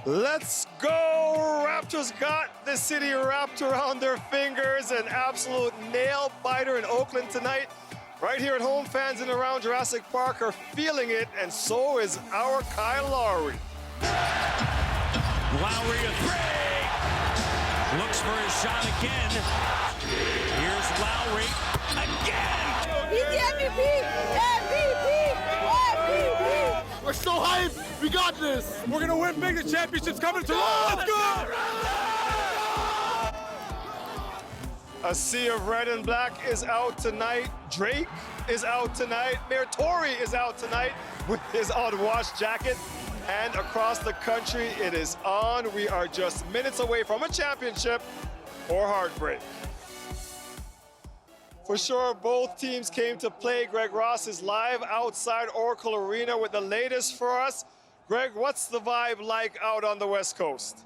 Let's go! Raptors got the city wrapped around their fingers. An absolute nail biter in Oakland tonight. Right here at home, fans in and around Jurassic Park are feeling it, and so is our Kyle Lowry. Lowry a three. Looks for his shot again. Here's Lowry again. He's the MVP! MVP! MVP! We're so hyped! We got this! We're gonna win big. The championship's coming to us! Let's go! A sea of red and black is out tonight. Drake is out tonight. Mayor Tory is out tonight with his unwashed jacket. And across the country, it is on. We are just minutes away from a championship or heartbreak. For sure, both teams came to play. Greg Ross is live outside Oracle Arena with the latest for us. Greg, what's the vibe like out on the West Coast?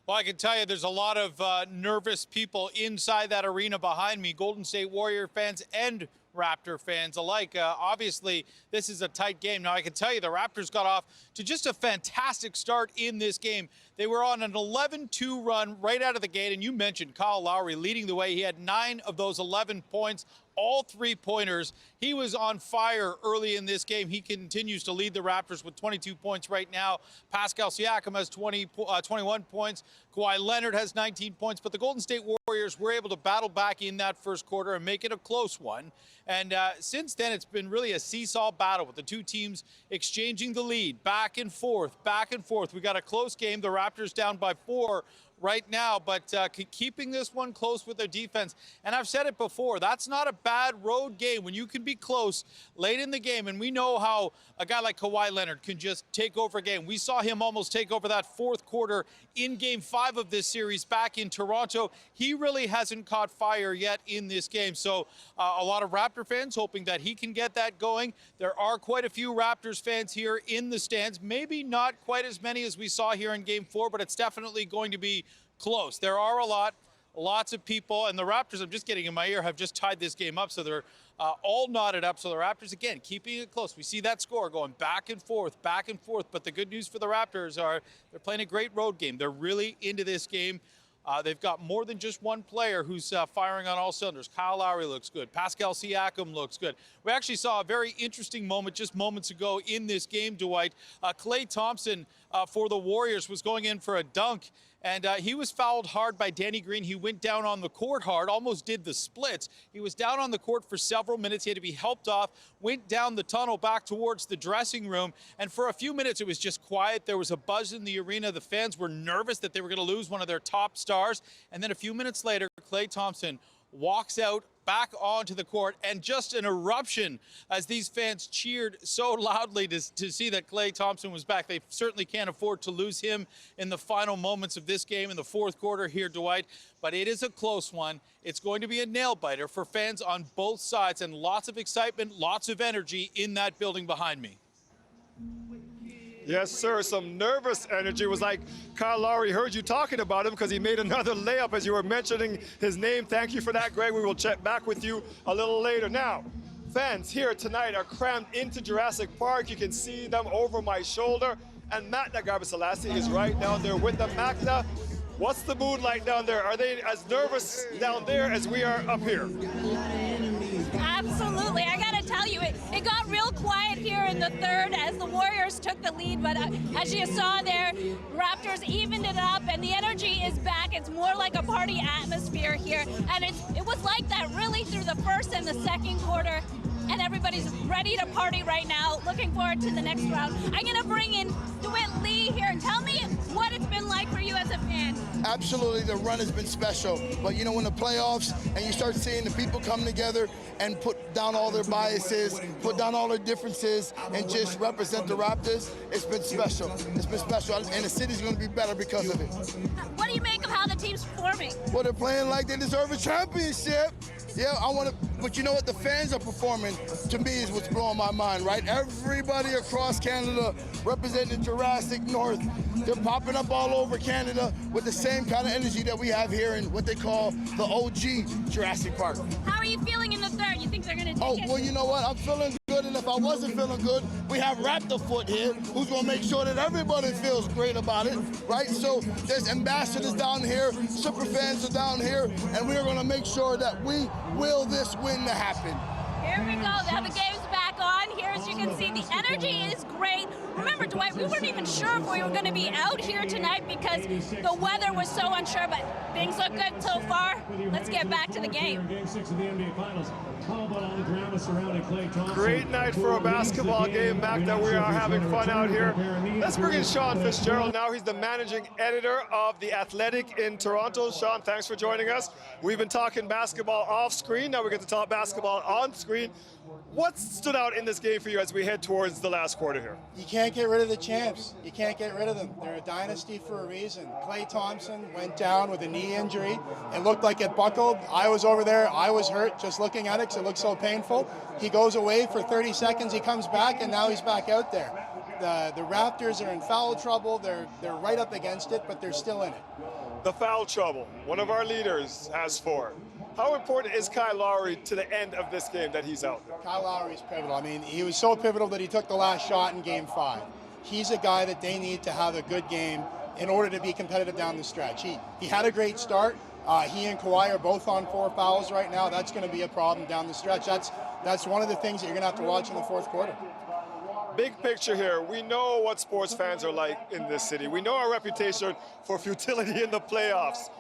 Well, I can tell you there's a lot of nervous people inside that arena behind me, Golden State Warrior fans and Raptor fans alike. Obviously, this is a tight game. Now, I can tell you the Raptors got off to just a fantastic start in this game. They were on an 11-2 run right out of the gate, and you mentioned Kyle Lowry leading the way. He had 9 of those 11 points, all three-pointers. He was on fire early in this game. He continues to lead the Raptors with 22 points right now. Pascal Siakam has 21 points. Kawhi Leonard has 19 points. But the Golden State Warriors were able to battle back in that first quarter and make it a close one. And since then, it's been really a seesaw battle with the two teams exchanging the lead back and forth, back and forth. We got a close game. The Raptors down by 4 right now, but keeping this one close with their defense. And I've said it before, that's not a bad road game when you can be close late in the game. And we know how a guy like Kawhi Leonard can just take over a game. We saw him almost take over that fourth quarter in Game 5 of this series back in Toronto. He really hasn't caught fire yet in this game. So a lot of Raptor fans hoping that he can get that going. There are quite a few Raptors fans here in the stands. Maybe not quite as many as we saw here in Game 4, but it's definitely going to be close. There are lots of people, and the Raptors, I'm just getting in my ear, have just tied this game up, so they're all knotted up. So the Raptors, again, keeping it close. We see that score going back and forth, but the good news for the Raptors are they're playing a great road game. They're really into this game. They've got more than just one player who's firing on all cylinders. Kyle Lowry looks good. Pascal Siakam looks good. We actually saw a very interesting moment just moments ago in this game, Dwight. Klay Thompson for the Warriors was going in for a dunk, and he was fouled hard by Danny Green. He went down on the court hard, almost did the splits. He was down on the court for several minutes. He had to be helped off, went down the tunnel back towards the dressing room, and for a few minutes it was just quiet. There was a buzz in the arena. The fans were nervous that they were going to lose one of their top stars. And then a few minutes later, Klay Thompson walks out back onto the court, and just an eruption as these fans cheered so loudly to see that Klay Thompson was back. They certainly can't afford to lose him in the final moments of this game in the fourth quarter here, Dwight. But it is a close one. It's going to be a nail-biter for fans on both sides, and lots of excitement, lots of energy in that building behind me. Yes, sir. Some nervous energy. It was like Kyle Lowry heard you talking about him because he made another layup as you were mentioning his name. Thank you for that, Greg. We will check back with you a little later. Now, fans here tonight are crammed into Jurassic Park. You can see them over my shoulder. And Matt Nagabaselassie is right down there with them. Magda, what's the mood like down there? Are they as nervous down there as we are up here? Absolutely. I got to tell you, it got real quiet here in the third as the Warriors took the lead. But as you saw there, Raptors evened it up, and the energy is back. It's more like a party atmosphere here. And it was like that really through the first and the second quarter. And everybody's ready to party right now. Looking forward to the next round. I'm going to bring in DeWitt Lee here and tell me what it's been like for you as a fan. Absolutely, the run has been special. But you know, when the playoffs and you start seeing the people come together and put down all their biases, put down all their differences, and just represent the Raptors, it's been special. It's been special, and the city's going to be better because of it. What do you make of how the team's performing? Well, they're playing like they deserve a championship. Yeah, but you know what? The fans are performing, to me, is what's blowing my mind, right? Everybody across Canada representing Jurassic North, they're popping up all over Canada with the same kind of energy that we have here in what they call the OG Jurassic Park. How are you feeling in the third? You think they're going to take it? Well, you know what? I'm feeling good and if I wasn't feeling good, we have Raptor Foot here, who's gonna make sure that everybody feels great about it, right? So there's ambassadors down here, super fans are down here, and we're gonna make sure that we will this win to happen. Here we go. Now the game's back on. Here, as you can see, the energy is great. Remember, Dwight, we weren't even sure if we were going to be out here tonight because the weather was so unsure, but things look good so far. Let's get back to the game. Great night for a basketball game back that we are having fun out here. Let's bring in Sean Fitzgerald now. He's the managing editor of The Athletic in Toronto. Sean, thanks for joining us. We've been talking basketball off screen. Now we get to talk basketball on screen. What stood out in this game for you as we head towards the last quarter here? You can't get rid of the champs. You can't get rid of them. They're a dynasty for a reason. Klay Thompson went down with a knee injury. It looked like it buckled. I was over there. I was hurt just looking at it because it looked so painful. He goes away for 30 seconds. He comes back, and now he's back out there. The Raptors are in foul trouble. They're right up against it, but they're still in it. The foul trouble. One of our leaders has 4. How important is Kyle Lowry to the end of this game that he's out there? Kyle Lowry's pivotal. I mean, he was so pivotal that he took the last shot in Game 5. He's a guy that they need to have a good game in order to be competitive down the stretch. He had a great start. He and Kawhi are both on 4 fouls right now. That's going to be a problem down the stretch. That's one of the things that you're going to have to watch in the fourth quarter. Big picture here, we know what sports fans are like in this city. We know our reputation for futility in the playoffs.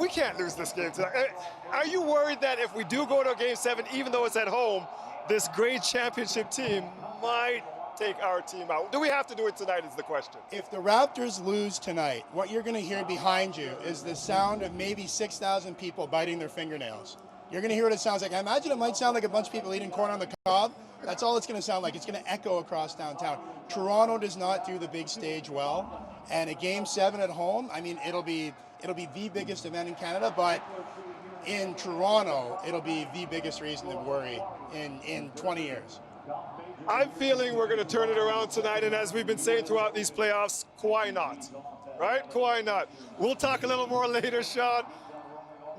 We can't lose this game tonight. Are you worried that if we do go to Game 7, even though it's at home, this great championship team might take our team out? Do we have to do it tonight is the question. If the Raptors lose tonight, what you're going to hear behind you is the sound of maybe 6,000 people biting their fingernails. You're going to hear what it sounds like. I imagine it might sound like a bunch of people eating corn on the cob. That's all it's going to sound like. It's going to echo across downtown. Toronto does not do the big stage well, and a Game 7 at home, I mean, it'll be the biggest event in Canada, but in Toronto, it'll be the biggest reason to worry in 20 years. I'm feeling we're going to turn it around tonight, and as we've been saying throughout these playoffs, Kawhi not, right? Kawhi not. We'll talk a little more later, Sean.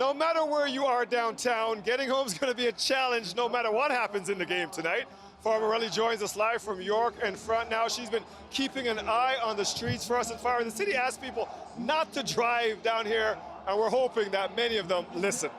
No matter where you are downtown, getting home is going to be a challenge no matter what happens in the game tonight. Farmer Morelli joins us live from York and front now. She's been keeping an eye on the streets for us at Fire. The city asked people not to drive down here, and we're hoping that many of them listened.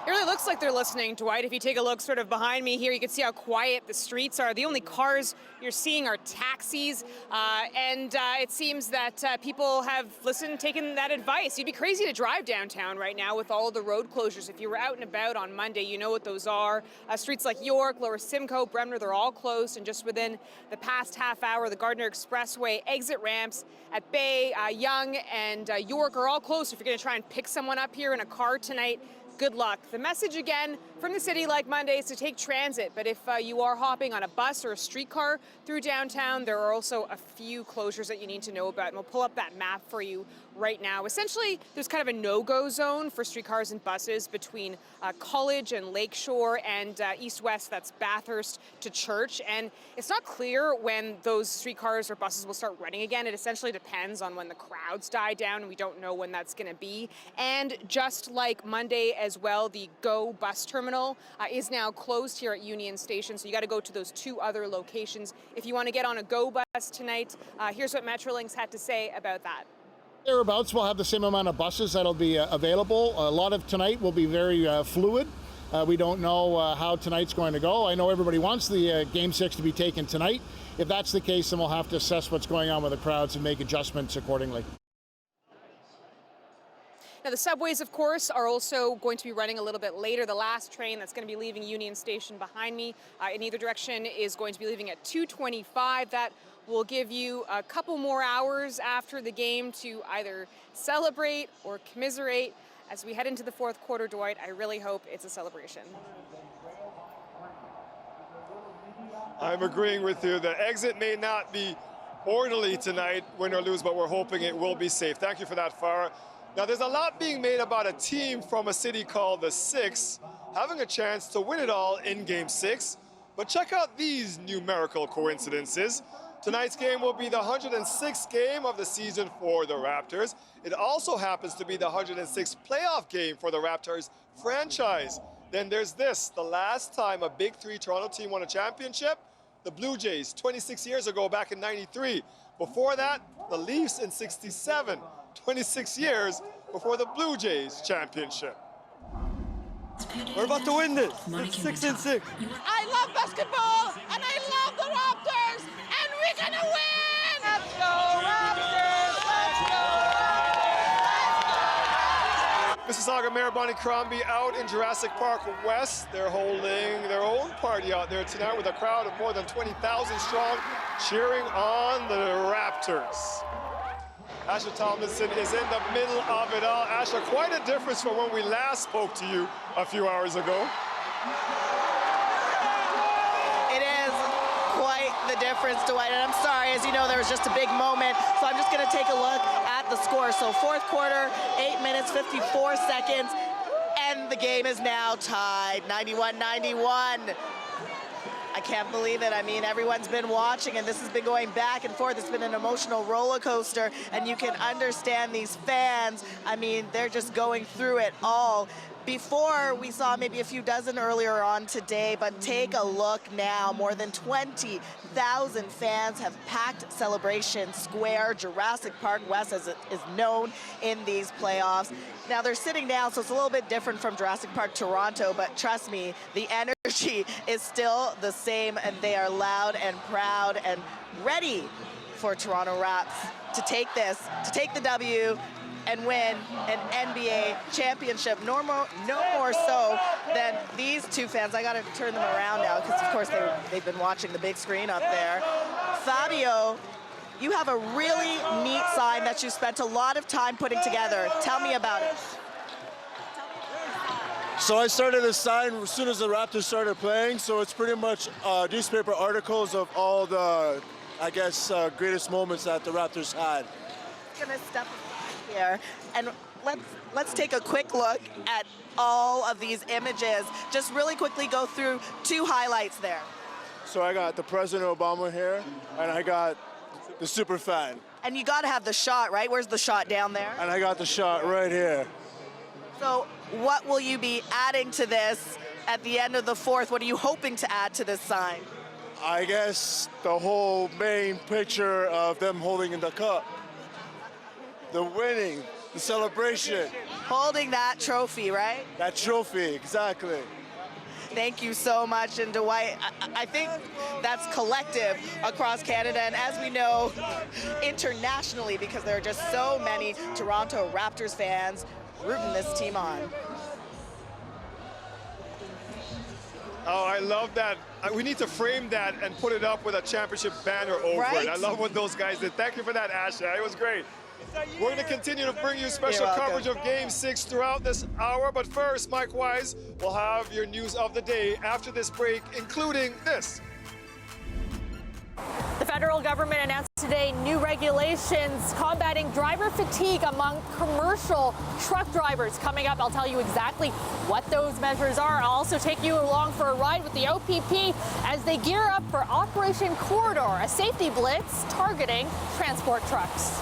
It really looks like they're listening, Dwight. If you take a look sort of behind me here, you can see how quiet the streets are. The only cars you're seeing are taxis, and it seems that people have listened, taken that advice. You'd be crazy to drive downtown right now with all of the road closures. If you were out and about on Monday, you know what those are. Streets like York, Lower Simcoe, Bremner, they're all closed, and just within the past half hour, the Gardner Expressway exit ramps at Bay, Yonge, and York are all closed. If you're going to try and pick someone up here in a car tonight, good luck. The message again from the city, like Monday, is to take transit. But if you are hopping on a bus or a streetcar through downtown, there are also a few closures that you need to know about. And we'll pull up that map for you right now. Essentially, there's kind of a no-go zone for streetcars and buses between College and Lakeshore and east-west, that's Bathurst to Church. And it's not clear when those streetcars or buses will start running again. It essentially depends on when the crowds die down, and we don't know when that's going to be. And just like Monday as well, the GO bus terminal is now closed here at Union Station, so you got to go to those 2 other locations. If you want to get on a GO bus tonight, here's what Metrolinx had to say about that. Thereabouts, we'll have the same amount of buses that'll be available. A lot of tonight will be very fluid. We don't know how tonight's going to go. I know everybody wants the Game 6 to be taken tonight. If that's the case, then we'll have to assess what's going on with the crowds and make adjustments accordingly. Now, the subways, of course, are also going to be running a little bit later. The last train that's going to be leaving Union Station behind me in either direction is going to be leaving at 2:25. That will give you a couple more hours after the game to either celebrate or commiserate. As we head into the fourth quarter, Dwight, I really hope it's a celebration. I'm agreeing with you. The exit may not be orderly tonight, win or lose, but we're hoping it will be safe. Thank you for that, Farah. Now, there's a lot being made about a team from a city called the Six having a chance to win it all in Game 6. But check out these numerical coincidences. Tonight's game will be the 106th game of the season for the Raptors. It also happens to be the 106th playoff game for the Raptors franchise. Then there's this, the last time a Big Three Toronto team won a championship, the Blue Jays, 26 years ago, back in '93. Before that, the Leafs in '67, 26 years before the Blue Jays championship. We're about to win this. It's 6-6. I love basketball, and I love the Raptors, and we're gonna win! Let's go, Raptors! Let's go! Mississauga Mayor Bonnie Crombie out in Jurassic Park West. They're holding their own party out there tonight with a crowd of more than 20,000 strong cheering on the Raptors. Asha Tomlinson is in the middle of it all. Asha, quite a difference from when we last spoke to you a few hours ago. It is quite the difference, Dwight, and I'm sorry, as you know, there was just a big moment, so I'm just gonna take a look at the score. So fourth quarter, 8 minutes, 54 seconds, and the game is now tied, 91-91. I can't believe it. I mean, everyone's been watching, and this has been going back and forth. It's been an emotional roller coaster, and you can understand these fans. I mean, they're just going through it all. Before, we saw maybe a few dozen earlier on today, but take a look now. More than 20,000 fans have packed Celebration Square, Jurassic Park West, as it is known in these playoffs. Now, they're sitting down, so it's a little bit different from Jurassic Park Toronto, but trust me, the energy is still the same, and they are loud and proud and ready for Toronto Raps to take this, to take the W, and win an NBA championship. No more so than these two fans. I gotta turn them around now because, of course, they've been watching the big screen up there. Fabio, you have a really neat sign that you spent a lot of time putting together. Tell me about it. So I started this sign as soon as the Raptors started playing, so it's pretty much newspaper articles of all the, I guess, greatest moments that the Raptors had. I'm gonna step here, and let's take a quick look at all of these images. Just really quickly go through two highlights there. So I got the President Obama here, and I got the super fan. And you gotta have the shot, right? Where's the shot? Down there? And I got the shot right here. So what will you be adding to this at the end of the fourth? What are you hoping to add to this sign? I guess the whole main picture of them holding in the cup. The winning, the celebration. Holding that trophy, right? That trophy, exactly. Thank you so much. And Dwight, I think that's collective across Canada, and as we know, internationally, because there are just so many Toronto Raptors fans rooting this team on. Oh, I love that. We need to frame that and put it up with a championship banner over Right? it. I love what those guys did. Thank you for that, Asha. It was great. We're going to continue to bring you special You're welcome. coverage of Game 6 throughout this hour. But first, Mike Wise will have your news of the day after this break, including this. The federal government announced today new regulations combating driver fatigue among commercial truck drivers. Coming up, I'll tell you exactly what those measures are. I'll also take you along for a ride with the OPP as they gear up for Operation Corridor, a safety blitz targeting transport trucks.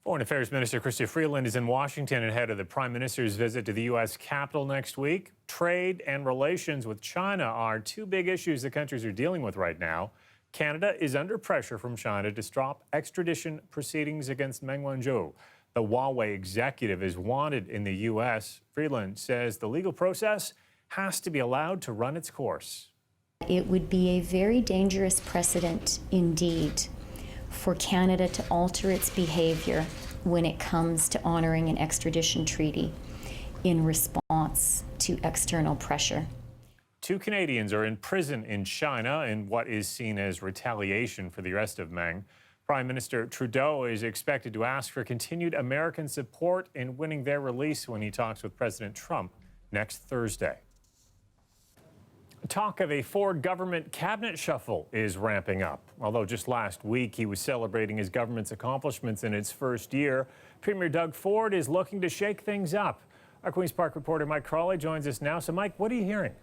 Foreign Affairs Minister Chrystia Freeland is in Washington ahead of the Prime Minister's visit to the U.S. Capitol next week. Trade and relations with China are two big issues the countries are dealing with right now. Canada is under pressure from China to stop extradition proceedings against Meng Wanzhou. The Huawei executive is wanted in the U.S. Freeland says the legal process has to be allowed to run its course. It would be a very dangerous precedent indeed for Canada to alter its behavior when it comes to honoring an extradition treaty in response to external pressure. 2 Canadians are in prison in China in what is seen as retaliation for the arrest of Meng. Prime Minister Trudeau is expected to ask for continued American support in winning their release when he talks with President Trump next Thursday. Talk of a Ford government cabinet shuffle is ramping up. Although just last week he was celebrating his government's accomplishments in its first year, Premier Doug Ford is looking to shake things up. Our Queen's Park reporter Mike Crawley joins us now. So Mike, what are you hearing?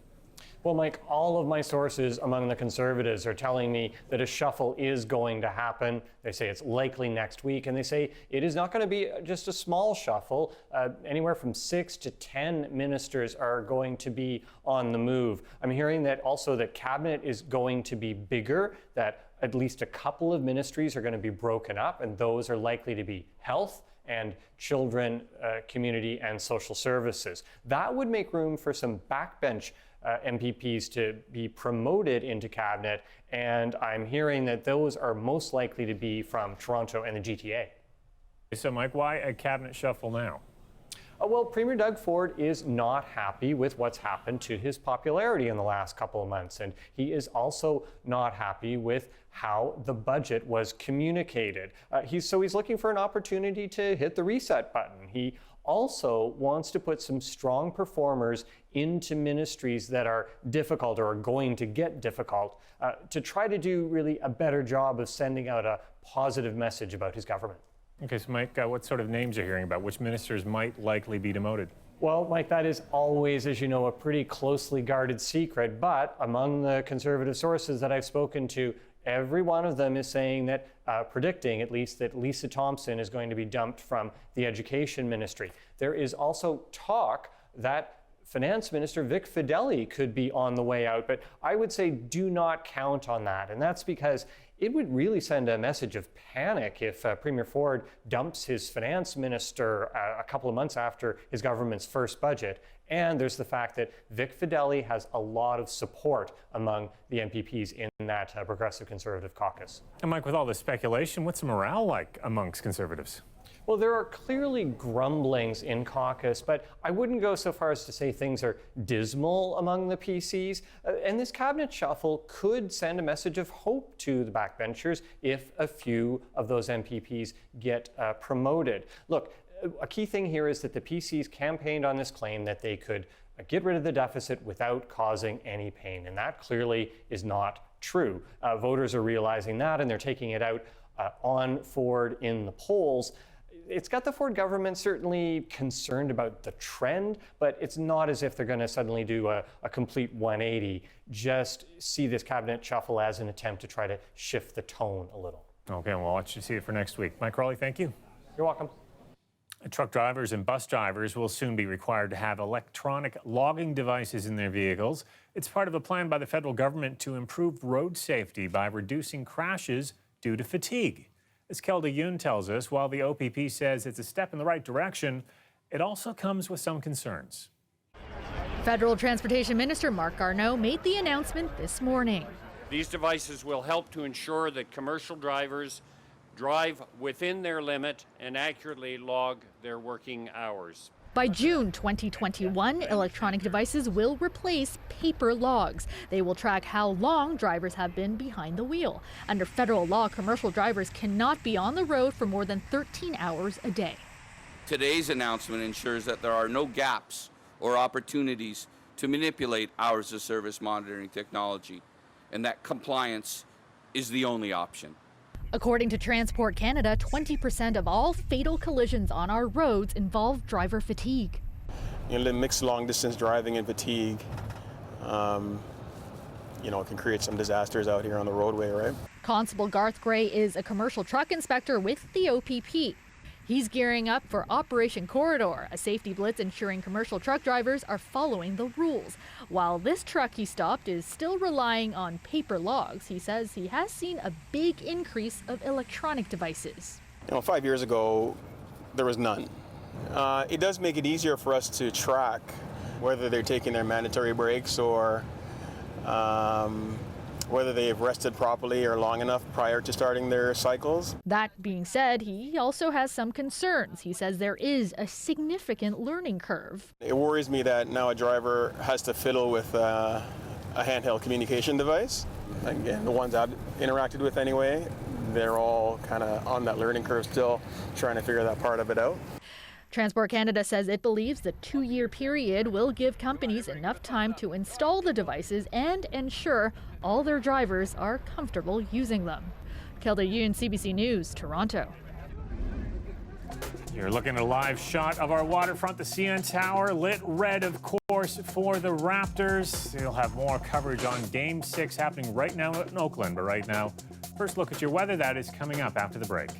Well, Mike, all of my sources among the Conservatives are telling me that a shuffle is going to happen. They say it's likely next week, and they say it is not going to be just a small shuffle. Anywhere from 6 to 10 ministers are going to be on the move. I'm hearing that also that cabinet is going to be bigger, that at least a couple of ministries are going to be broken up, and those are likely to be health and children, community, and social services. That would make room for some backbench MPPs to be promoted into cabinet, and I'm hearing that those are most likely to be from Toronto and the GTA. So, Mike, why a cabinet shuffle now? Well, Premier Doug Ford is not happy with what's happened to his popularity in the last couple of months, and he is also not happy with how the budget was communicated. He's looking for an opportunity to hit the reset button. He also wants to put some strong performers into ministries that are difficult or are going to get difficult to try to do really a better job of sending out a positive message about his government. Okay, so Mike, what sort of names are you hearing about? Which ministers might likely be demoted? Well, Mike, that is always, as you know, a pretty closely guarded secret, but among the Conservative sources that I've spoken to, every one of them is saying that, predicting at least, that Lisa Thompson is going to be dumped from the Education Ministry. There is also talk that Finance Minister Vic Fedeli could be on the way out, but I would say do not count on that. And that's because it would really send a message of panic if Premier Ford dumps his finance minister a couple of months after his government's first budget. And there's the fact that Vic Fedeli has a lot of support among the MPPs in that Progressive Conservative caucus. And Mike, with all this speculation, what's the morale like amongst Conservatives? Well, there are clearly grumblings in caucus, but I wouldn't go so far as to say things are dismal among the PCs. And this cabinet shuffle could send a message of hope to the backbenchers if a few of those MPPs get promoted. Look, a key thing here is that the PCs campaigned on this claim that they could get rid of the deficit without causing any pain, and that clearly is not true. Voters are realizing that, and they're taking it out on Ford in the polls. It's got the Ford government certainly concerned about the trend, but it's not as if they're going to suddenly do a complete 180. Just see this cabinet shuffle as an attempt to try to shift the tone a little. Okay, well, I'll let you see it for next week. Mike Crawley, thank you. You're welcome. Truck drivers and bus drivers will soon be required to have electronic logging devices in their vehicles. It's part of a plan by the federal government to improve road safety by reducing crashes due to fatigue. As Kelda Yoon tells us, while the OPP says it's a step in the right direction, it also comes with some concerns. Federal Transportation Minister Marc Garneau made the announcement this morning. These devices will help to ensure that commercial drivers drive within their limit and accurately log their working hours. By June 2021, electronic devices will replace paper logs. They will track how long drivers have been behind the wheel. Under federal law, commercial drivers cannot be on the road for more than 13 hours a day. Today's announcement ensures that there are no gaps or opportunities to manipulate hours of service monitoring technology, and that compliance is the only option. According to Transport Canada, 20% of all fatal collisions on our roads involve driver fatigue. Mixed long-distance driving and fatigue, it can create some disasters out here on the roadway, right? Constable Garth Gray is a commercial truck inspector with the OPP. He's gearing up for Operation Corridor, a safety blitz ensuring commercial truck drivers are following the rules. While this truck he stopped is still relying on paper logs, he says he has seen a big increase of electronic devices. 5 years ago, there was none. It does make it easier for us to track whether they're taking their mandatory breaks or whether they've rested properly or long enough prior to starting their cycles. That being said, he also has some concerns. He says there is a significant learning curve. It worries me that now a driver has to fiddle with a handheld communication device. Again, the ones I've interacted with anyway, they're all kind of on that learning curve still, trying to figure that part of it out. Transport Canada says it believes the 2-year period will give companies enough time to install the devices and ensure all their drivers are comfortable using them. Kelda Yoon, CBC News, Toronto. You're looking at a live shot of our waterfront, the CN Tower, lit red, of course, for the Raptors. You'll have more coverage on Game 6 happening right now in Oakland. But right now, first look at your weather. That is coming up after the break.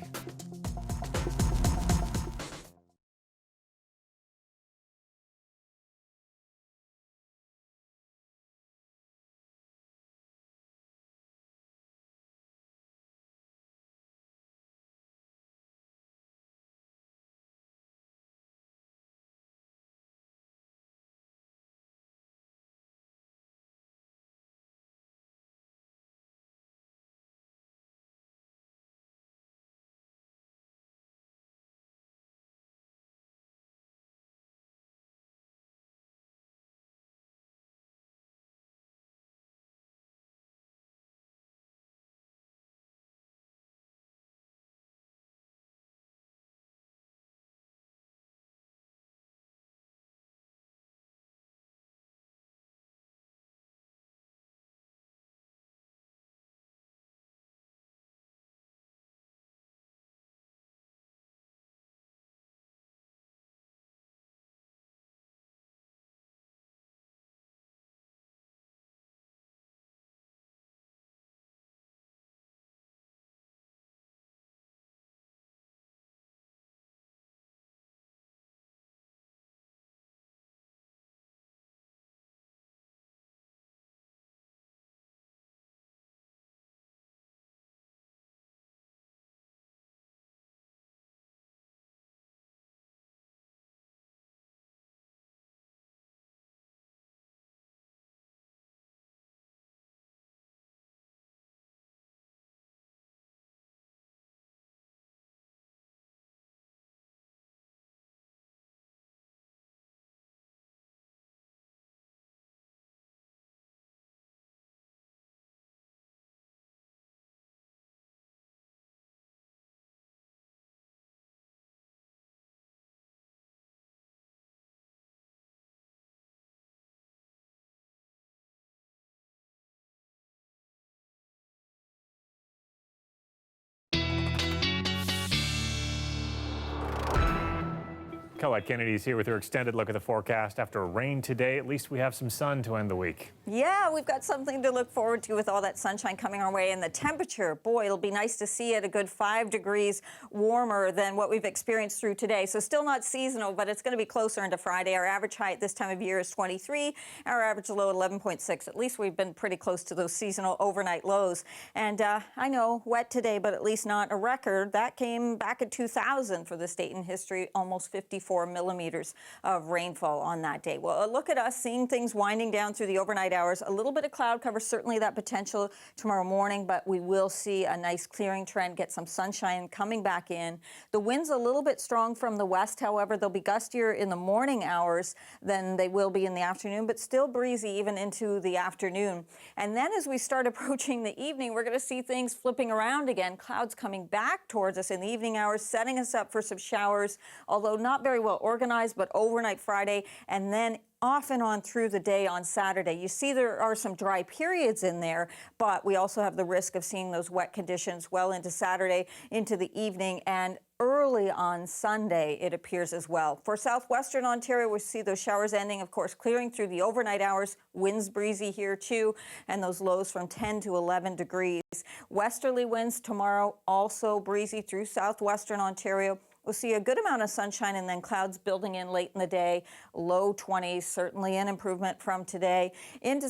Colette Kennedy is here with her extended look at the forecast. After rain today, at least we have some sun to end the week. Yeah, we've got something to look forward to with all that sunshine coming our way. And the temperature, boy, it'll be nice to see it a good 5 degrees warmer than what we've experienced through today. So still not seasonal, but it's going to be closer into Friday. Our average high at this time of year is 23. Our average low 11.6. At least we've been pretty close to those seasonal overnight lows. And I know, wet today, but at least not a record. That came back at 2000 for the state in history, almost 54 millimeters of rainfall on that day. Well, look at us seeing things winding down through the overnight hours. A little bit of cloud cover, certainly that potential tomorrow morning, but we will see a nice clearing trend, get some sunshine coming back in. The wind's a little bit strong from the west. However, they'll be gustier in the morning hours than they will be in the afternoon, but still breezy even into the afternoon. And then as we start approaching the evening, we're going to see things flipping around again. Clouds coming back towards us in the evening hours, setting us up for some showers, although not very well organized, but overnight Friday, and then off and on through the day on Saturday. You see there are some dry periods in there, but we also have the risk of seeing those wet conditions well into Saturday, into the evening, and early on Sunday, it appears as well. For southwestern Ontario, we see those showers ending, of course, clearing through the overnight hours. Winds breezy here too, and those lows from 10 to 11 degrees. Westerly winds tomorrow, also breezy through southwestern Ontario. we'll see a good amount of sunshine and then clouds building in late in the day. Low 20s, certainly an improvement from today. Into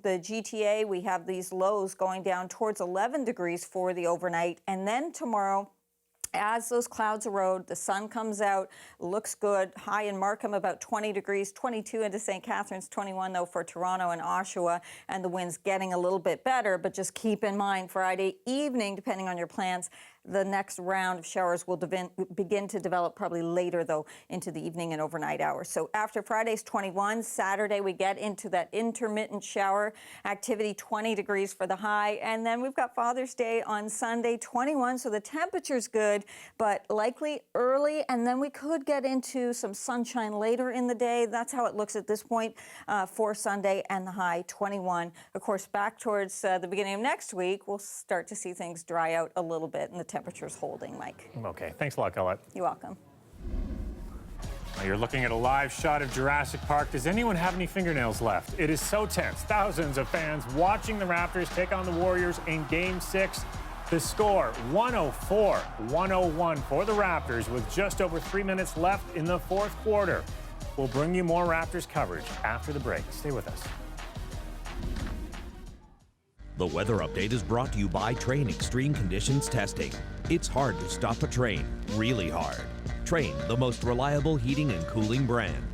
the GTA, we have these lows going down towards 11 degrees for the overnight. And then tomorrow, as those clouds erode, the sun comes out, looks good. High in Markham, about 20 degrees, 22 into St. Catharines, 21 though for Toronto and Oshawa, and the wind's getting a little bit better, but just keep in mind Friday evening, depending on your plans, the next round of showers will begin to develop probably later, though, into the evening and overnight hours. So after Friday's 21, Saturday we get into that intermittent shower activity, 20 degrees for the high. And then we've got Father's Day on Sunday, 21. So the temperature's good, but likely early. And then we could get into some sunshine later in the day. That's how it looks at this point for Sunday, and the high 21. Of course, back towards the beginning of next week, we'll start to see things dry out a little bit, and the temperature's holding, Mike. Okay, thanks a lot, Colette. You're welcome. Now you're looking at a live shot of Jurassic Park. Does anyone have any fingernails left? It is so tense. Thousands of fans watching the Raptors take on the Warriors in Game 6. The score, 104-101 for the Raptors with just over 3 minutes left in the fourth quarter. We'll bring you more Raptors coverage after the break. Stay with us. The weather update is brought to you by Train Extreme Conditions Testing. It's hard to stop a train, really hard. Train, the most reliable heating and cooling brand.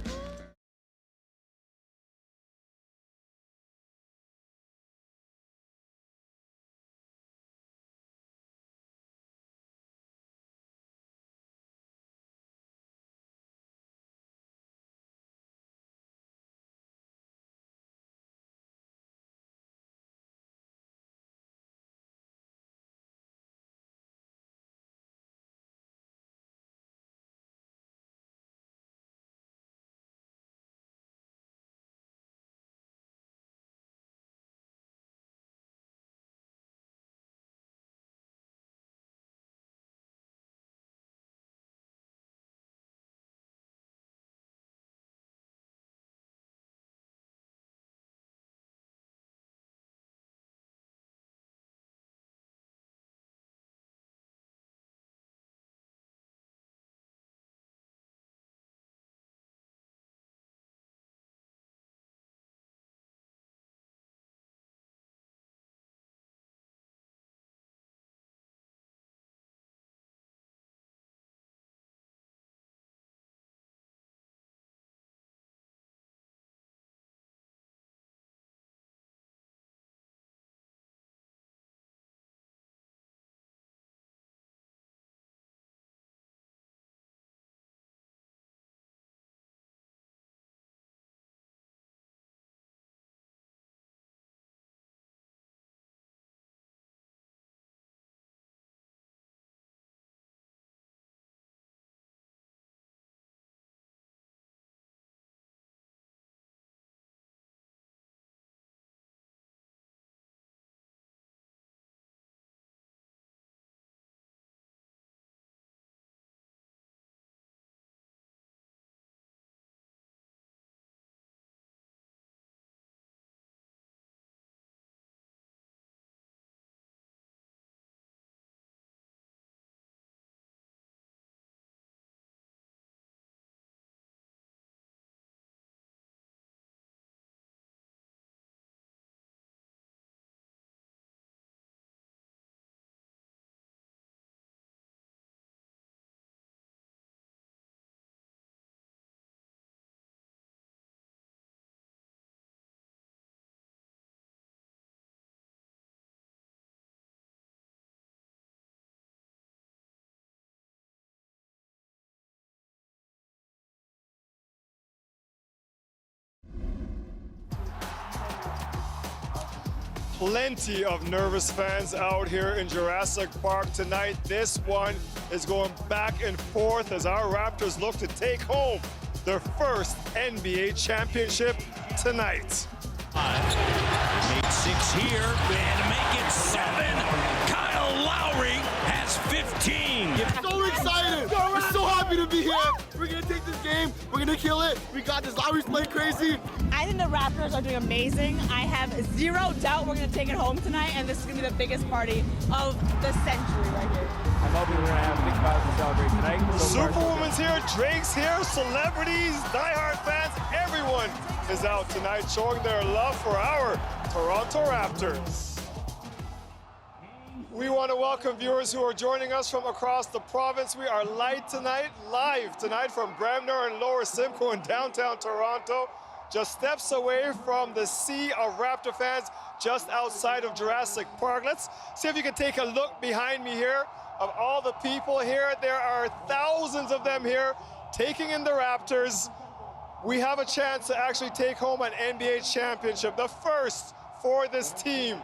Plenty of nervous fans out here in Jurassic Park tonight. This one is going back and forth as our Raptors look to take home their first NBA championship tonight. They made 6 here and make it 7. Kyle Lowry has 15. So excited! We're so happy to be here. We're gonna take this game. We're gonna kill it. We got this. Lowry's playing crazy. I think the Raptors are doing amazing. I have zero doubt we're going to take it home tonight, and this is going to be the biggest party of the century right here. I'm hoping we're going to have big cause to celebrate tonight. Superwoman's here, Drake's here, celebrities, diehard fans, everyone is out tonight showing their love for our Toronto Raptors. We want to welcome viewers who are joining us from across the province. We are live tonight from Bremner and Lower Simcoe in downtown Toronto, just steps away from the sea of Raptor fans just outside of Jurassic Park. Let's see if you can take a look behind me here of all the people here. There are thousands of them here taking in the Raptors. We have a chance to actually take home an NBA championship, the first for this team.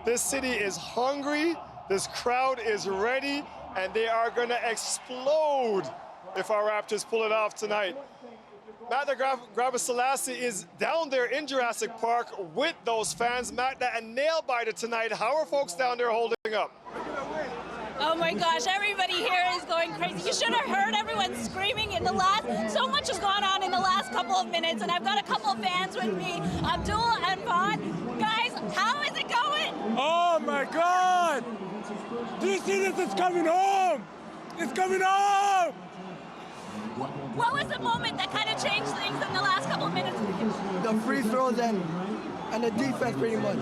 This city is hungry, this crowd is ready, and they are gonna explode if our Raptors pull it off tonight. Matt the Grabaselassie is down there in Jurassic Park with those fans. Matt, a nail-biter tonight. How are folks down there holding up? Oh my gosh, everybody here is going crazy. You should have heard everyone screaming in the last, so much has gone on in the last couple of minutes, and I've got a couple of fans with me, Abdul and Vaughn. Guys, how is it going? Oh my God! Do you see this? It's coming home! It's coming home! What was the moment that kind of changed things in the last couple of minutes? The free throws and the defense pretty much.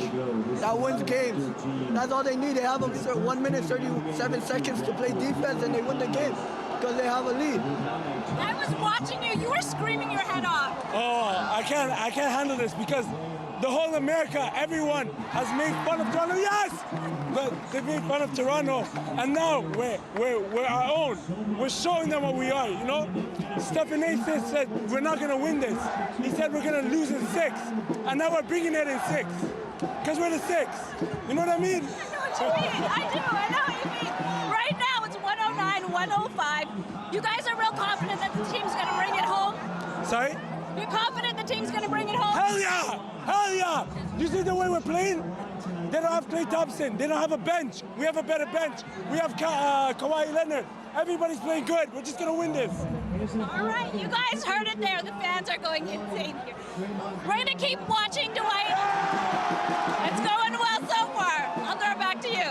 That wins games. That's all they need. They have 1 minute, 37 seconds to play defense and they win the game because they have a lead. I was watching you. You were screaming your head off. Oh, I can't handle this because the whole America, everyone has made fun of Toronto. Yes! But they made fun of Toronto. And now we're our own. We're showing them what we are, you know? Stephen A. said we're not going to win this. He said we're going to lose in 6. And now we're bringing it in 6. Because we're the 6. You know what I mean? I know what you mean. I know what you mean. Right now it's 109-105. You guys are real confident that the team's going to bring it home? Sorry? You're confident the team's going to bring it home? Hell yeah! Hell yeah! You see the way we're playing? They don't have Klay Thompson. They don't have a bench. We have a better bench. We have Kawhi Leonard. Everybody's playing good. We're just going to win this. All right, you guys heard it there. The fans are going insane here. We're going to keep watching, Dwight. It's going well so far. I'll throw it back to you.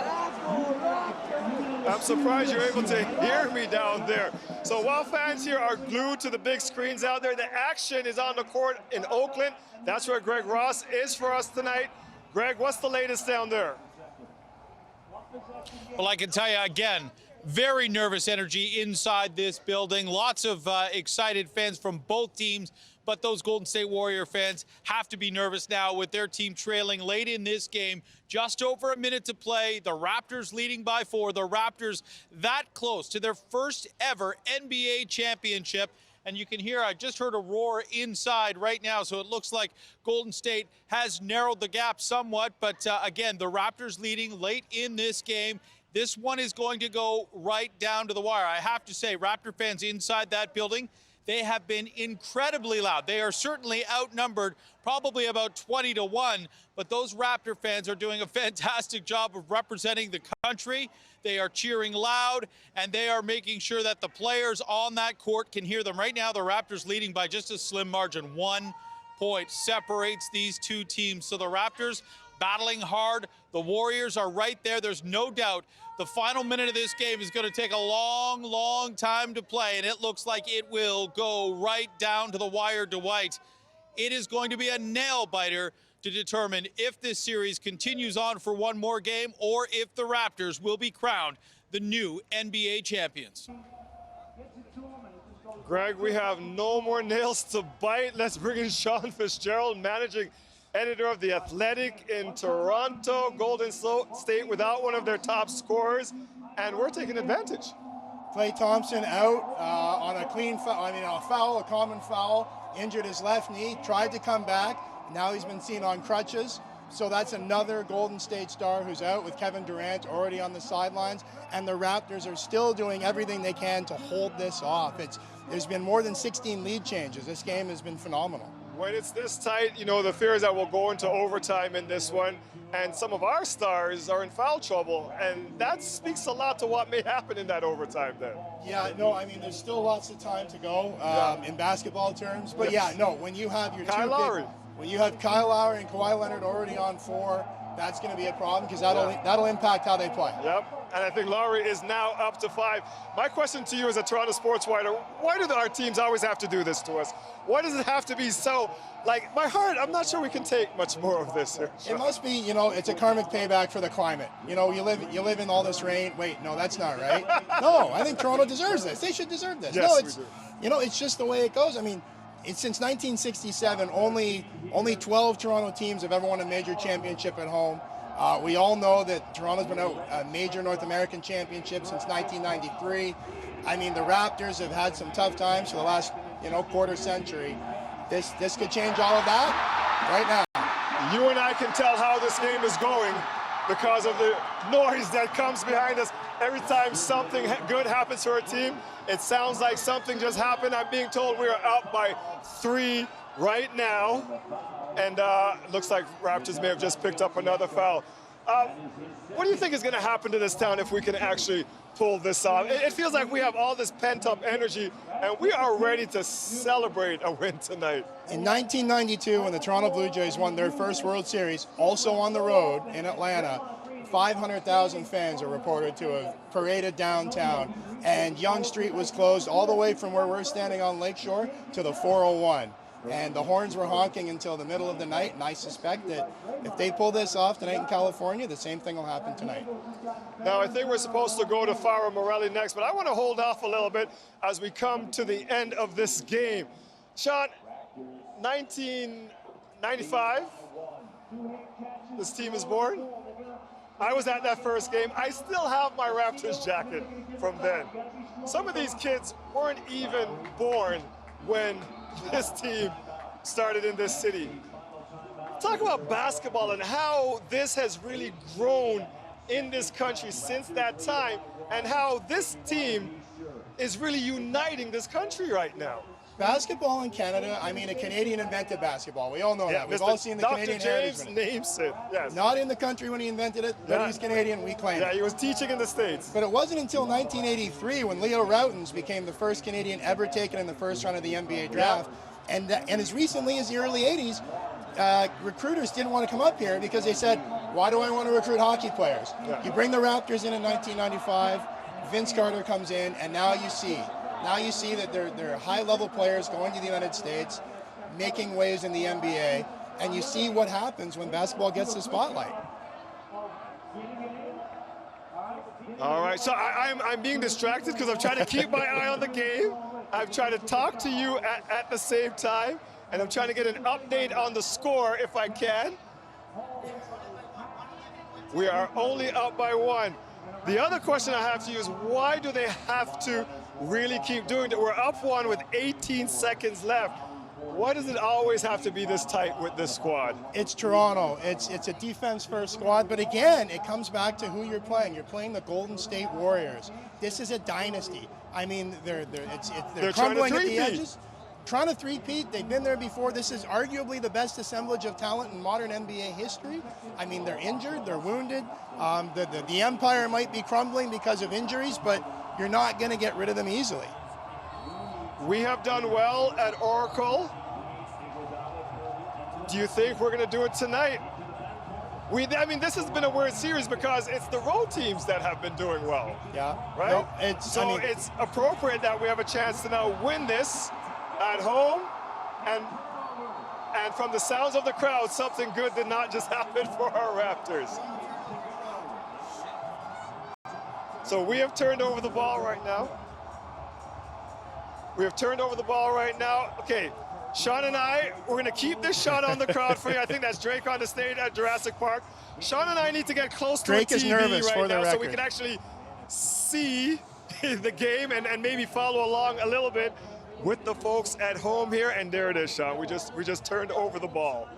I'm surprised you're able to hear me down there. So while fans here are glued to the big screens out there, the action is on the court in Oakland. That's where Greg Ross is for us tonight. Greg, what's the latest down there? Well, I can tell you again, very nervous energy inside this building. Lots of excited fans from both teams, but those Golden State Warrior fans have to be nervous now with their team trailing late in this game. Just over a minute to play. The Raptors leading by 4. The Raptors that close to their first ever NBA championship. And you can hear, I just heard a roar inside right now, so it looks like Golden State has narrowed the gap somewhat. But again, the Raptors leading late in this game. This one is going to go right down to the wire. I have to say, Raptor fans inside that building, they have been incredibly loud. They are certainly outnumbered, probably about 20-1, but those Raptor fans are doing a fantastic job of representing the country. They are cheering loud, and they are making sure that the players on that court can hear them. Right now, the Raptors leading by just a slim margin. 1 point separates these two teams. So the Raptors battling hard. The Warriors are right there. There's no doubt the final minute of this game is going to take a long, long time to play, and it looks like it will go right down to the wire, Dwight. It is going to be a nail-biter to determine if this series continues on for one more game or if the Raptors will be crowned the new NBA champions. Greg, we have no more nails to bite. Let's bring in Sean Fitzgerald, managing editor of The Athletic in Toronto. Golden State without one of their top scorers, and we're taking advantage. Klay Thompson out on a clean foul, a foul, a common foul, injured his left knee, tried to come back. Now he's been seen on crutches. So that's another Golden State star who's out, with Kevin Durant already on the sidelines. And the Raptors are still doing everything they can to hold this off. There's been more than 16 lead changes. This game has been phenomenal. When it's this tight, you know, the fear is that we'll go into overtime in this one, and some of our stars are in foul trouble, and that speaks a lot to what may happen in that overtime then. Yeah, no, I mean, there's still lots of time to go in basketball terms, but yeah, no, when you have your when you have Kyle Lowry and Kawhi Leonard already on 4, that's going to be a problem because that'll impact how they play. Yep. And I think Lowry is now up to 5. My question to you as a Toronto sports writer, why do our teams always have to do this to us? Why does it have to be so, like, my heart, I'm not sure we can take much more of this here. It must be, you know, it's a karmic payback for the climate. You know, you live in all this rain. Wait, no, that's not right. No, I think Toronto deserves this. They should deserve this. Yes, no, it's, we do. you know, it's just the way it goes. I mean, it's since 1967, only 12 Toronto teams have ever won a major championship at home. We all know that Toronto's been a major North American championship since 1993. I mean, the Raptors have had some tough times for the last, you know, quarter century. This could change all of that right now. You and I can tell how this game is going because of the noise that comes behind us. Every time something good happens to our team, it sounds like something just happened. I'm being told we are up by 3 right now. And looks like Raptors may have just picked up another foul. What do you think is going to happen to this town if we can actually pull this off? It feels like we have all this pent-up energy, and we are ready to celebrate a win tonight. In 1992, when the Toronto Blue Jays won their first World Series, also on the road in Atlanta, 500,000 fans are reported to have paraded downtown, and Yonge Street was closed all the way from where we're standing on Lakeshore to the 401. And the horns were honking until the middle of the night, and I suspect that if they pull this off tonight in California, the same thing will happen tonight. Now, I think we're supposed to go to Farah Morelli next, but I want to hold off a little bit as we come to the end of this game. Sean, 1995, this team is born. I was at that first game. I still have my Raptors jacket from then. Some of these kids weren't even born when this team started in this city. Talk about basketball and how this has really grown in this country since that time, and how this team is really uniting this country right now. Basketball in Canada, I mean, a Canadian invented basketball. We all know that. We've all seen the Canadian heritage. Dr. James names it, yes. Not in the country when he invented it, but he's Canadian, we claim it. Yeah, he was teaching in the States. But it wasn't until 1983 when Leo Routens became the first Canadian ever taken in the first round of the NBA draft. And as recently as the early 80s, recruiters didn't want to come up here because they said, why do I want to recruit hockey players? You bring the Raptors in 1995, Vince Carter comes in, and now you see that they're high-level players going to the United States, making waves in the NBA, and you see what happens when basketball gets the spotlight. All right, so I'm being distracted because I'm trying to keep my eye on the game. I'm trying to talk to you at the same time, and I'm trying to get an update on the score if I can. We are only up by 1. The other question I have to you is, why do they have to really keep doing it? We're up 1 with 18 seconds left. Why does it always have to be this tight with this squad? It's Toronto. It's a defense-first squad, but again, it comes back to who you're playing. You're playing the Golden State Warriors. This is a dynasty. I mean, they're crumbling at the edges. Trying to three-peat. They've been there before. This is arguably the best assemblage of talent in modern NBA history. I mean, they're injured, they're wounded. The empire might be crumbling because of injuries, but you're not going to get rid of them easily. We have done well at Oracle. Do you think we're going to do it tonight? I mean, this has been a weird series because it's the road teams that have been doing well. Yeah. Right? No, it's appropriate that we have a chance to now win this at home, and from the sounds of the crowd, something good did not just happen for our Raptors. So we have turned over the ball right now. Okay, Sean and I, we're going to keep this shot on the crowd for you. I think that's Drake on the stage at Jurassic Park. Sean and I need to get close to Drake the TV is nervous right for the now record. so we can actually see the game and maybe follow along a little bit with the folks at home here. And there it is, Sean. We just turned over the ball.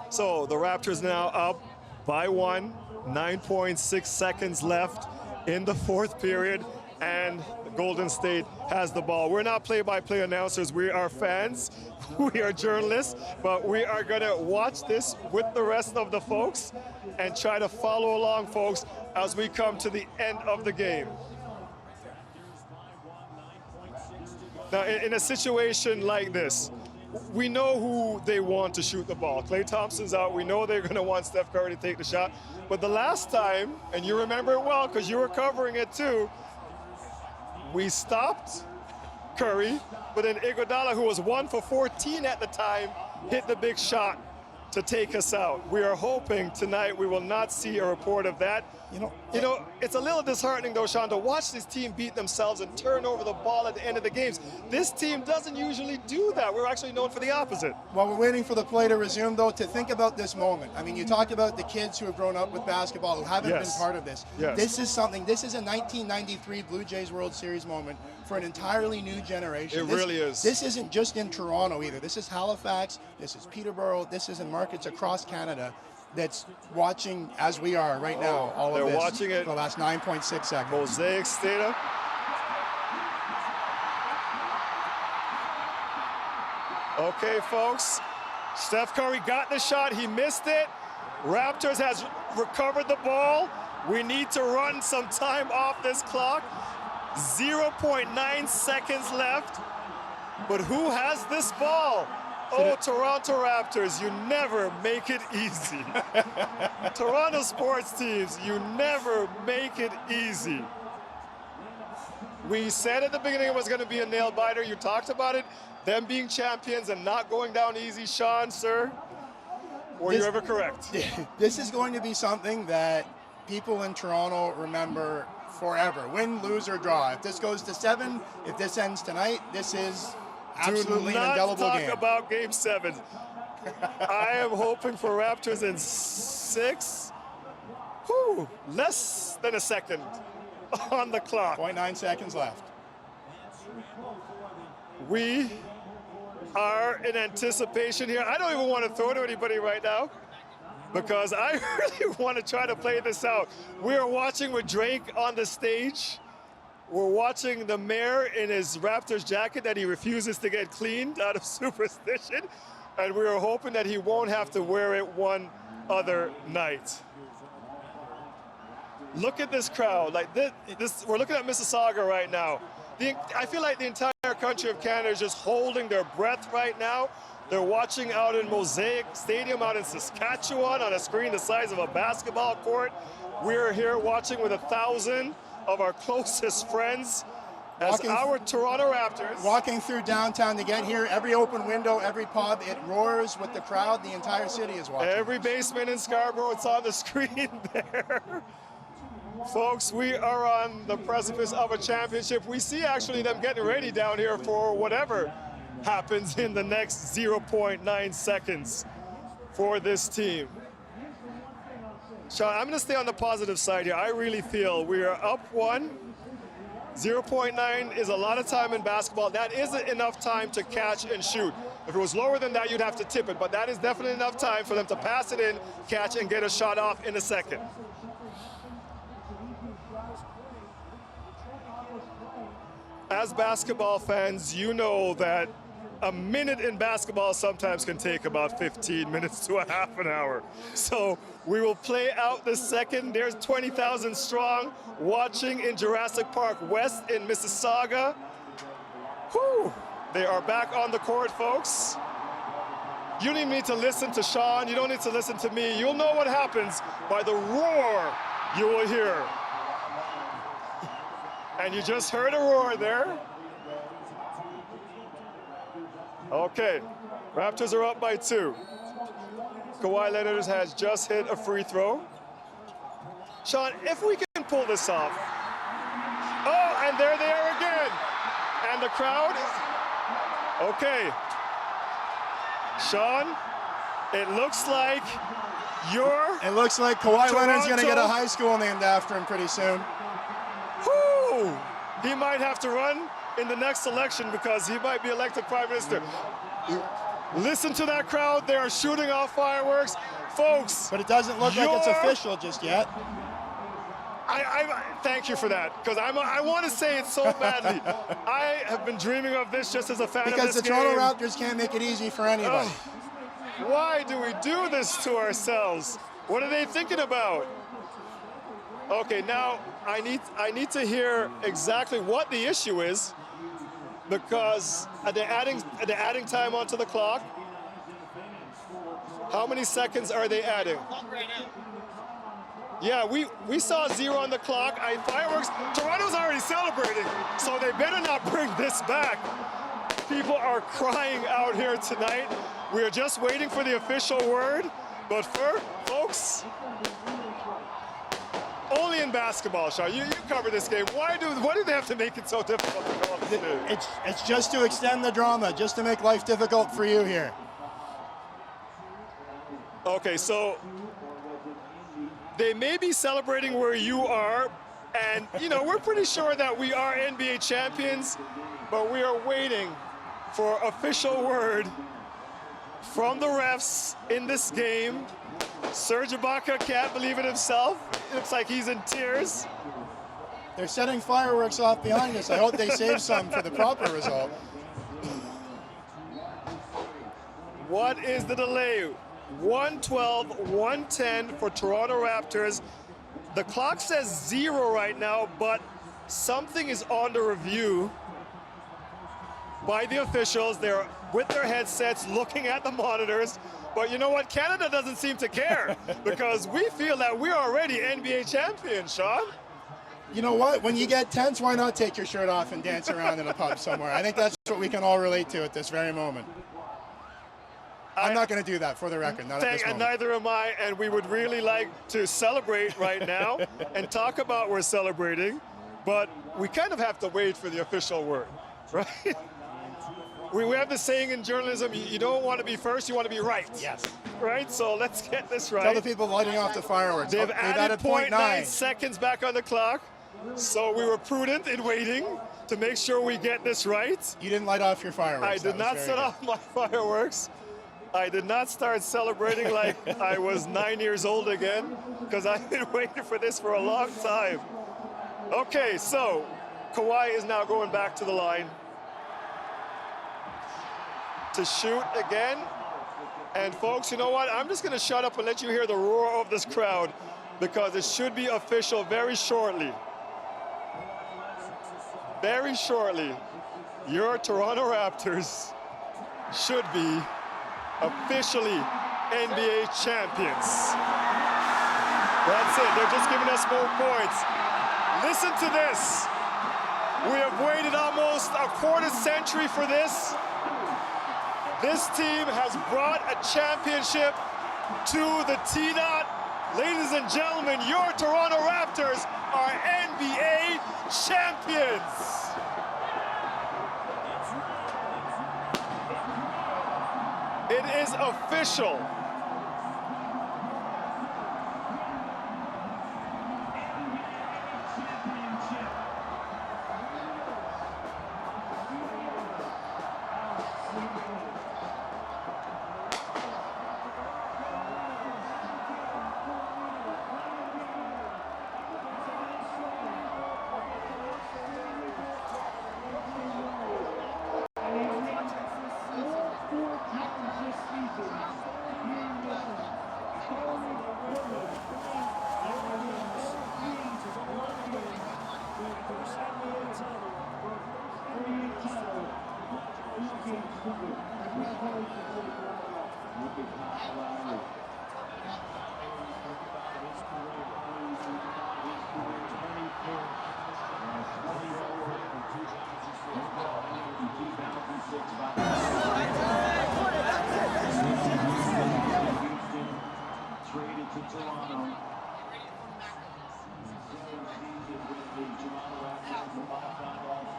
So the Raptors now up by 1, 9.6 seconds left in the fourth period. and Golden State has the ball. We're not play-by-play announcers. We are fans. We are journalists, but we are going to watch this with the rest of the folks and try to follow along, folks, as we come to the end of the game. Now, in a situation like this, we know who they want to shoot the ball. Klay Thompson's out. We know they're going to want Steph Curry to take the shot. But the last time, and you remember it well because you were covering it too, we stopped Curry, but then Iguodala, who was 1 for 14 at the time, hit the big shot to take us out. We are hoping tonight we will not see a report of that. You know, it's a little disheartening though, Sean, to watch this team beat themselves and turn over the ball at the end of the games. This team doesn't usually do that. We're actually known for the opposite. While we're waiting for the play to resume, though, to think about this moment. I mean, you talk about the kids who have grown up with basketball, who haven't been part of this. This is something, this is a 1993 Blue Jays World Series moment for an entirely new generation. It really is. This isn't just in Toronto either. This is Halifax, this is Peterborough, this is in markets across Canada that's watching, as we are right now, all of this. They're watching it for the last 9.6 seconds. Mosaic Stadium. Okay, folks. Steph Curry got the shot. He missed it. Raptors has recovered the ball. We need to run some time off this clock. 0.9 seconds left. But who has this ball? Oh, Toronto Raptors, you never make it easy. Toronto sports teams, you never make it easy. We said at the beginning it was going to be a nail-biter. You talked about it, them being champions and not going down easy. Sean, sir, were you ever correct? This is going to be something that people in Toronto remember forever. Win, lose, or draw. If this goes to 7, if this ends tonight, this is absolutely an indelible game. Do not talk about Game 7. I am hoping for Raptors in 6. Whew, less than a second on the clock. 0.9 seconds left. We are in anticipation here. I don't even want to throw to anybody right now because I really want to try to play this out. We are watching with Drake on the stage. We're watching the mayor in his Raptors jacket that he refuses to get cleaned out of superstition, and we are hoping that he won't have to wear it one other night. Look at this crowd. Like this, we're looking at Mississauga right now. I feel like the entire country of Canada is just holding their breath right now. They're watching out in Mosaic Stadium out in Saskatchewan on a screen the size of a basketball court. We're here watching with 1,000 of our closest friends as our Toronto Raptors. Walking through downtown to get here, every open window, every pub, it roars with the crowd. The entire city is watching. Every basement in Scarborough, it's on the screen there. Folks, we are on the precipice of a championship. We see actually them getting ready down here for whatever happens in the next 0.9 seconds for this team. Sean, I'm going to stay on the positive side here. I really feel we are up 1. 0.9 is a lot of time in basketball. That isn't enough time to catch and shoot. If it was lower than that, you'd have to tip it. But that is definitely enough time for them to pass it in, catch, and get a shot off in a second. As basketball fans, you know that a minute in basketball sometimes can take about 15 minutes to a half an hour. So we will play out the second. There's 20,000 strong watching in Jurassic Park West in Mississauga. Whew. They are back on the court, folks. You don't even need to listen to Sean. You don't need to listen to me. You'll know what happens by the roar you will hear. And you just heard a roar there. Okay, Raptors are up by 2. Kawhi Leonard has just hit a free throw. Sean, if we can pull this off. Oh, and there they are again. And the crowd. Okay. Sean, it looks like It looks like Kawhi Leonard's going to get a high school named after him pretty soon. Whoo! He might have to run in the next election because he might be elected prime minister. Listen to that crowd. They are shooting off fireworks. Folks. But it doesn't look like it's official just yet. I thank you for that, because I want to say it so badly. I have been dreaming of this just as a fan because of this the Toronto game. Raptors can't make it easy for anybody. Why do we do this to ourselves? What are they thinking about? Okay, now I need to hear exactly what the issue is, because they're adding time onto the clock. How many seconds are they adding? Yeah, we saw 0 on the clock. Fireworks. Toronto's already celebrating, so they better not bring this back. People are crying out here tonight. We are just waiting for the official word. But folks, only in basketball, Sean. You cover this game. Why do they have to make it so difficult to go up the stage? It's just to extend the drama, just to make life difficult for you here. Okay, so they may be celebrating where you are, and we're pretty sure that we are NBA champions, but we are waiting for official word from the refs in this game. Serge Ibaka can't believe it himself. It looks like he's in tears. They're setting fireworks off behind us. I hope they save some for the proper result. What is the delay? 112, 110 for Toronto Raptors. The clock says 0 right now, but something is under review by the officials. They're with their headsets looking at the monitors. But you know what? Canada doesn't seem to care, because we feel that we're already NBA champions, Sean. You know what? When you get tense, why not take your shirt off and dance around in a pub somewhere? I think that's what we can all relate to at this very moment. I'm not going to do that, for the record, not at this moment. And neither am I, and we would really like to celebrate right now and talk about we're celebrating, but we kind of have to wait for the official word, right? We have this saying in journalism, you don't want to be first, you want to be right. Yes. Right, so let's get this right. Tell the people lighting off the fireworks. They've added 0.9 seconds back on the clock, so we were prudent in waiting to make sure we get this right. You didn't light off your fireworks. I did not set off my fireworks. I did not start celebrating like I was 9 years old again, because I've been waiting for this for a long time. Okay, so Kawhi is now going back to the line to shoot again. And folks, you know what? I'm just going to shut up and let you hear the roar of this crowd, because it should be official very shortly. Very shortly, your Toronto Raptors should be officially NBA champions. That's it. They're just giving us more points. Listen to this. We have waited almost a quarter century for this. This team has brought a championship to the T-Dot. Ladies and gentlemen, your Toronto Raptors are NBA champions. It is official.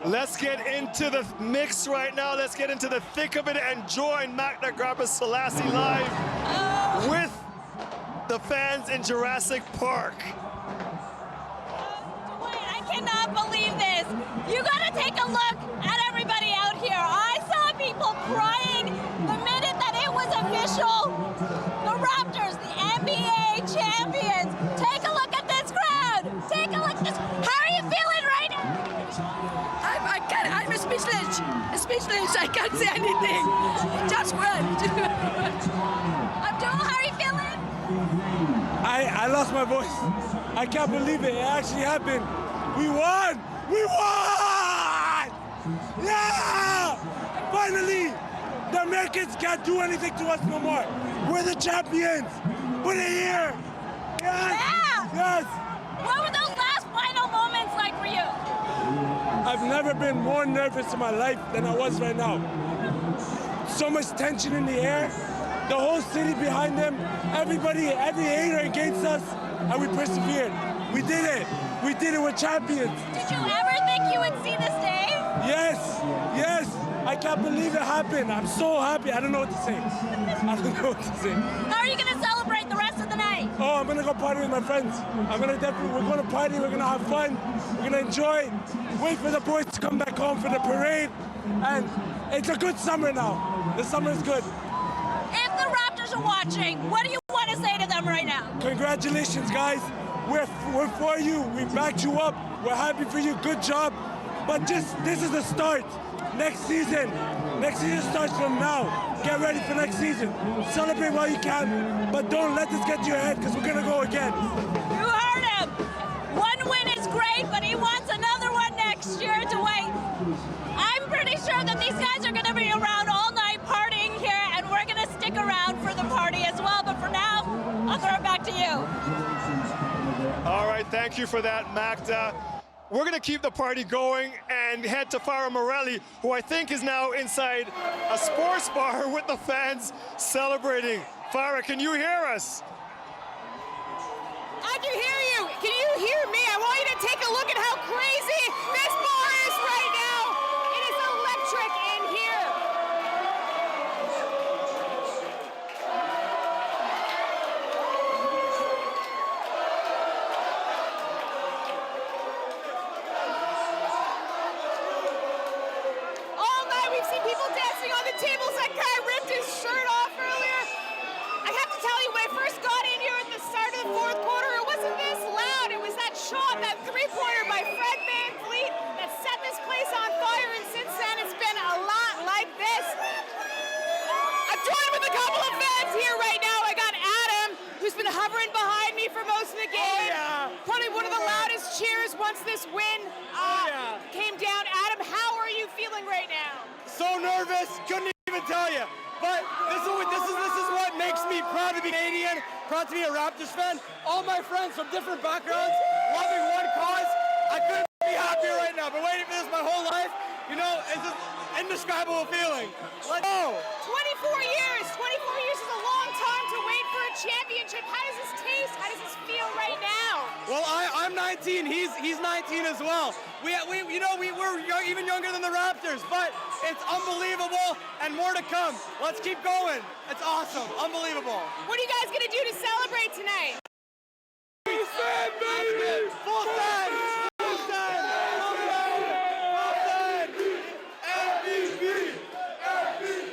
Let's get into the mix right now. Let's get into the thick of it and join Magna Grappa Selassie live with the fans in Jurassic Park. I cannot believe this. You gotta take a look at everybody out here. I saw people crying the minute that it was official. The Raptors, the NBA champions. Take a look at this crowd. Take a look. speechless. I can't say anything. Just run. Abdul, how are you feeling? I lost my voice. I can't believe it. It actually happened. We won! We won! Yeah! Finally! The Americans can't do anything to us no more. We're the champions. Put it here. Yes! Yeah! Yes! What were those last final moments like for you? I've never been more nervous in my life than I was right now. So much tension in the air. The whole city behind them. Everybody, every hater against us. And we persevered. We did it. We did it. We're champions. Did you ever think you would see this day? Yes. Yes. I can't believe it happened. I'm so happy. I don't know what to say. I don't know what to say. How are you going to celebrate the rest of the night? Oh, I'm going to go party with my friends. We're going to party. We're going to have fun. We're going to enjoy. Wait for the boys to come back home for the parade. And it's a good summer now. The summer is good. If the Raptors are watching, what do you want to say to them right now? Congratulations, guys. We're for you. We backed you up. We're happy for you. Good job. But this is the start. Next season starts from now. Get ready for next season. Celebrate while you can, but don't let this get to your head because we're gonna go again. You heard him. One win is great, but he wants another one next year, Dwight. I'm pretty sure that these guys are gonna be around all night partying here, and we're gonna stick around for the party as well. But for now, I'll throw it back to you. All right, thank you for that, Magda. We're going to keep the party going and head to Farah Morelli, who I think is now inside a sports bar with the fans celebrating. Farah, can you hear us? I can hear you. Can you hear me? I want you to take a look at how crazy this bar is right now. It is electric in here. We've seen people dancing on the tables. That guy ripped his shirt off earlier. I have to tell you, when I first got in here at the start of the fourth quarter, it wasn't this loud. It was that shot, that three-pointer by Fred VanVleet that set this place on fire, and since then it's been a lot like this. I'm joined with a couple of fans here right now. I got Adam, who's been hovering behind me for most of the game. Probably one of the loudest cheers once this win came down. Adam, how are you feeling right now? So nervous, couldn't even tell you. But this is what makes me proud to be Canadian, proud to be a Raptors fan. All my friends from different backgrounds, loving one cause. I couldn't be happier right now. Been waiting for this my whole life. You know, it's an indescribable feeling. Let's go. 24 years. 24 years is a long time to wait for a championship. How does this taste? How does this feel right now? Well, I'm 19. He's 19 as well. We're even younger than the Raptors, but it's unbelievable and more to come. Let's keep going. It's awesome. Unbelievable. What are you guys going to do to celebrate tonight? Full send, baby! Full send! Full send! MVP!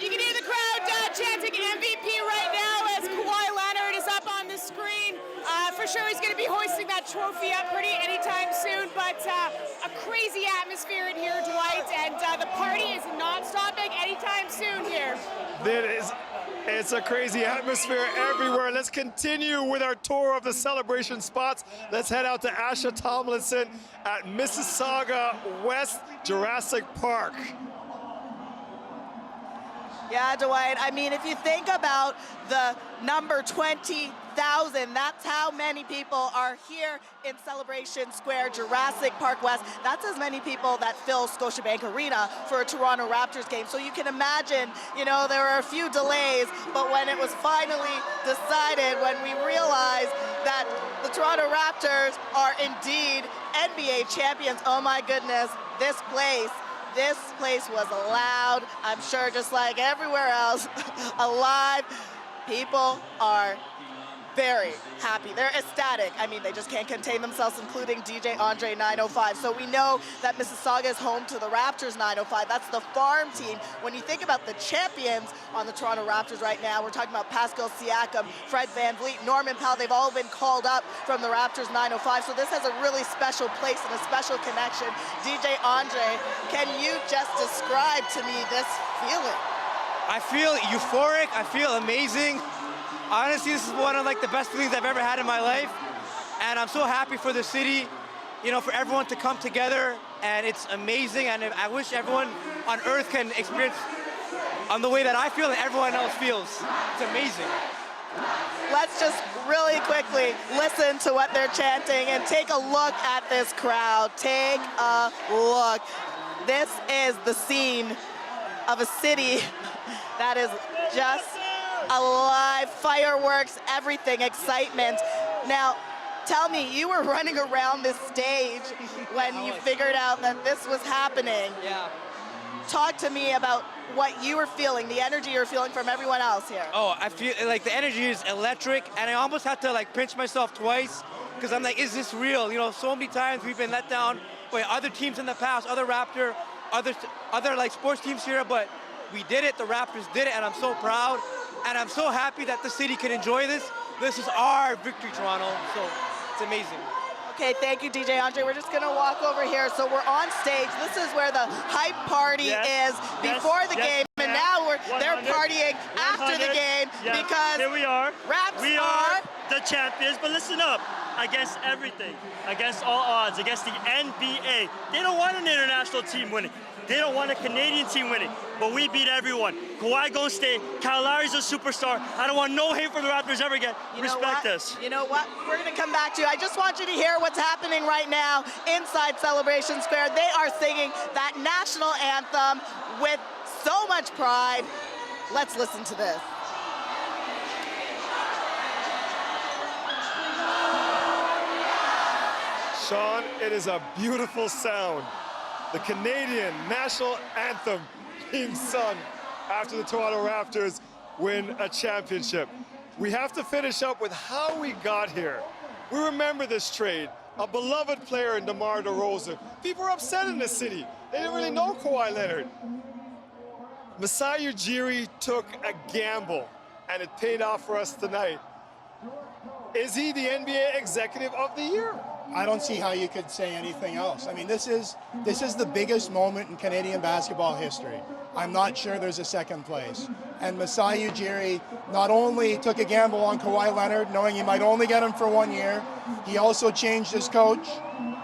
You can hear the crowd chanting MVP right now as Kawhi Leonard is up on the screen. For sure he's going to be hoisting that trophy up anytime soon, but a crazy atmosphere in here, Dwight, and the party is not stopping anytime soon here. It's a crazy atmosphere everywhere. Let's continue with our tour of the celebration spots. Let's head out to Asha Tomlinson at Mississauga West Jurassic Park. Yeah, Dwight, I mean, if you think about the number 20,000, that's how many people are here in Celebration Square, Jurassic Park West. That's as many people that fill Scotiabank Arena for a Toronto Raptors game. So you can imagine, you know, there were a few delays, but when it was finally decided, when we realized that the Toronto Raptors are indeed NBA champions, oh my goodness, this place was loud. I'm sure just like everywhere else, alive. People are very happy. They're ecstatic. I mean, they just can't contain themselves, including DJ Andre 905. So we know that Mississauga is home to the Raptors 905. That's the farm team. When you think about the champions on the Toronto Raptors right now, we're talking about Pascal Siakam, Fred VanVleet, Norman Powell. They've all been called up from the Raptors 905. So this has a really special place and a special connection. DJ Andre, can you just describe to me this feeling? I feel euphoric. I feel amazing. Honestly, this is one of the best feelings I've ever had in my life. And I'm so happy for the city, for everyone to come together. And it's amazing. And I wish everyone on earth can experience on the way that I feel and everyone else feels. It's amazing. Let's just really quickly listen to what they're chanting and take a look at this crowd. Take a look. This is the scene of a city that is just alive, fireworks, everything, excitement. Now, tell me, you were running around this stage when you figured out that this was happening. Yeah. Talk to me about what you were feeling, the energy you're feeling from everyone else here. Oh, I feel like the energy is electric, and I almost had to pinch myself twice, because I'm like, is this real? So many times we've been let down by other teams in the past, other Raptor, other sports teams here, but we did it, the Raptors did it, and I'm so proud. And I'm so happy that the city can enjoy this. This is our victory, Toronto, so it's amazing. Okay, thank you, DJ Andre. We're just gonna walk over here. So we're on stage. This is where the hype party is before the game, and now they're partying after the game because here we are. We are the champions, but listen up. Against everything, against all odds, against the NBA. They don't want an international team winning. They don't want a Canadian team winning, but we beat everyone. Kawhi Golden State, Kyle Lowry's a superstar. I don't want no hate for the Raptors ever again. Respect us. You know what? We're going to come back to you. I just want you to hear what's happening right now inside Celebration Square. They are singing that national anthem with so much pride. Let's listen to this. Sean, it is a beautiful sound. The Canadian national anthem being sung after the Toronto Raptors win a championship. We have to finish up with how we got here. We remember this trade, a beloved player in DeMar DeRozan. People were upset in the city. They didn't really know Kawhi Leonard. Masai Ujiri took a gamble, and it paid off for us tonight. Is he the NBA Executive of the Year? I don't see how you could say anything else. I mean, this is the biggest moment in Canadian basketball history. I'm not sure there's a second place. And Masai Ujiri not only took a gamble on Kawhi Leonard, knowing he might only get him for 1 year, he also changed his coach,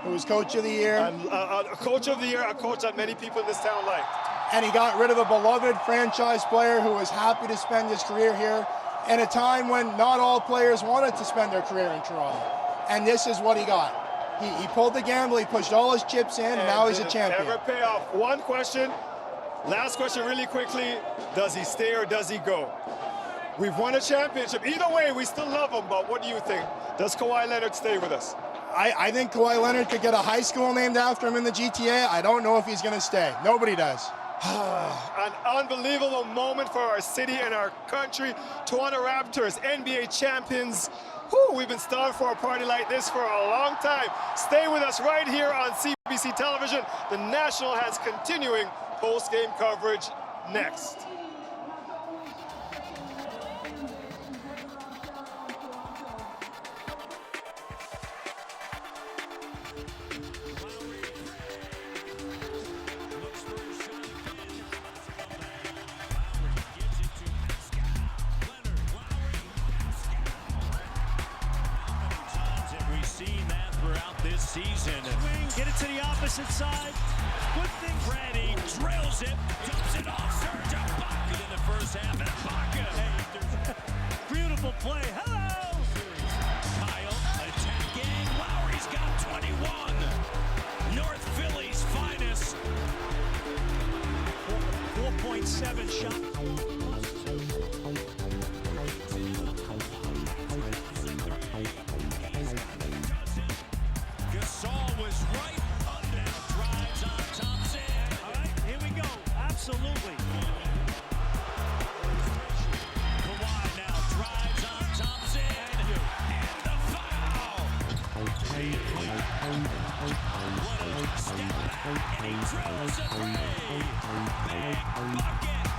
who was Coach of the Year. And, Coach of the Year, a coach that many people in this town liked. And he got rid of a beloved franchise player who was happy to spend his career here in a time when not all players wanted to spend their career in Toronto. And this is what he got. He pulled the gamble, he pushed all his chips in, and now he's a champion. Never pay off. One question, last question really quickly. Does he stay or does he go? We've won a championship. Either way, we still love him, but what do you think? Does Kawhi Leonard stay with us? I think Kawhi Leonard could get a high school named after him in the GTA. I don't know if he's going to stay. Nobody does. An unbelievable moment for our city and our country. Toronto Raptors, NBA champions. Whew, we've been starved for a party like this for a long time. Stay with us right here on CBC television. The National has continuing post-game coverage next. Season. Swing, get it to the opposite side. Good thing. Ready, drills it, dumps it off. Serge Ibaka in the first half. And Ibaka. Hey, beautiful play. Hello. Kyle attacking. Lowry's got 21. North Philly's finest. 4.7 shot. Absolutely. and he drills a three. Big bucket.